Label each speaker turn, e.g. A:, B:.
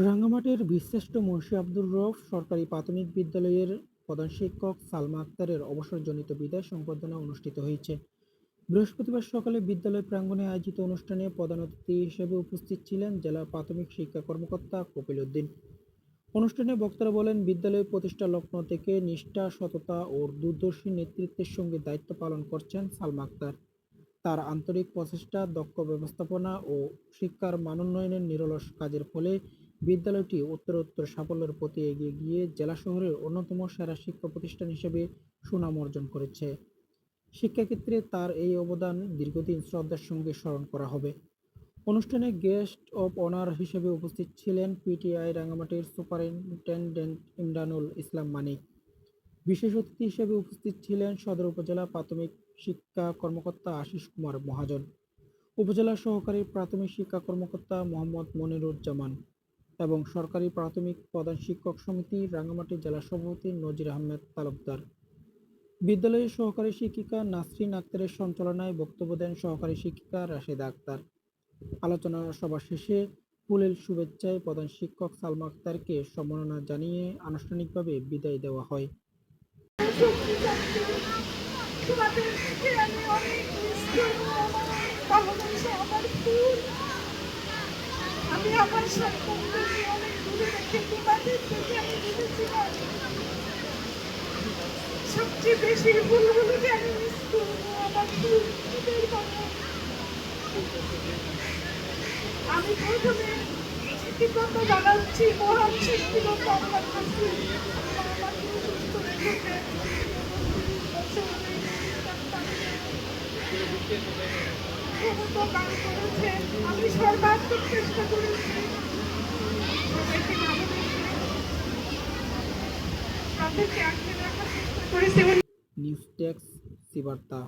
A: রাঙ্গামাটির বীরশ্রেষ্ঠ মুন্সী আব্দুর রউফ সরকারি প্রাথমিক বিদ্যালয়ের প্রধান শিক্ষক সালমা আক্তারের অবসরজনিত বিদায় সংবর্ধনা অনুষ্ঠিত হয়েছে। বৃহস্পতিবার সকালে বিদ্যালয় প্রাঙ্গণে আয়োজিত অনুষ্ঠানে প্রধান অতিথি হিসেবে উপস্থিত ছিলেন জেলা প্রাথমিক শিক্ষা কর্মকর্তা কপিল উদ্দিন। অনুষ্ঠানে বক্তারা বলেন, বিদ্যালয় প্রতিষ্ঠা লগ্ন থেকে নিষ্ঠা, সততা ও দূরদর্শী নেতৃত্বের সঙ্গে দায়িত্ব পালন করছেন সালমা আক্তার। তার আন্তরিক প্রচেষ্টা, দক্ষ ব্যবস্থাপনা ও শিক্ষার মানোন্নয়নের নিরলস কাজের ফলে বিদ্যালয়টি উত্তরোত্তর সাফল্যের পথে এগিয়ে গিয়ে জেলা শহরের অন্যতম সেরা শিক্ষা প্রতিষ্ঠান হিসেবে সুনাম অর্জন করেছে। শিক্ষাক্ষেত্রে তার এই অবদান দীর্ঘদিন শ্রদ্ধার সঙ্গে স্মরণ করা হবে। অনুষ্ঠানে গেস্ট অব অনার হিসেবে উপস্থিত ছিলেন পিটিআই রাঙ্গামাটির সুপারিনটেনডেন্ট ইমরানুল ইসলাম মানিক। বিশেষ অতিথি হিসেবে উপস্থিত ছিলেন সদর উপজেলা প্রাথমিক শিক্ষা কর্মকর্তা আশিস কুমার মহাজন, উপজেলা সহকারী প্রাথমিক শিক্ষা কর্মকর্তা মোহাম্মদ মনিরুজ্জামান এবং সরকারি প্রাথমিক প্রধান শিক্ষক সমিতি রাঙ্গামাটি জেলা সভাপতি নজির আহমেদ তালুকদার। বিদ্যালয়ের সহকারী শিক্ষিকা নাসরিন আক্তারের সঞ্চালনায় বক্তব্য দেন সহকারী শিক্ষিকা রাশেদা আক্তার। আলোচনা সভা শেষে ফুলেল শুভেচ্ছায় প্রধান শিক্ষক সালমা আক্তারকে সম্মাননা জানিয়ে আনুষ্ঠানিকভাবে বিদায় দেওয়া হয়।
B: তোমাদেরকে আমি অনেক মিস করবো। ভালোবাসা আমার ফুল। আমি আমার সন্তানদেরকে অনেক দূরে রেখে তোমাদের থেকে আমি বুঝেছিলাম সবচেয়ে বেশি ফুলগুলোকে আমি মিস করবো। আমার ফুলদের কথা আমি প্রথমে কৃতজ্ঞতা জানাচ্ছি মহান সৃষ্টিকর্তা আল্লাহর কাছে। আমাকে সুস্থ রেখেছে, ক্ষমতা দান করেছে। আমি সর্বাত্মক চেষ্টা করেছি সবাইকে ভালোবেসে তাদেরকে আগলে রাখার চেষ্টা করেছি।
A: নিউজ ডেস্ক, সি বার্তা।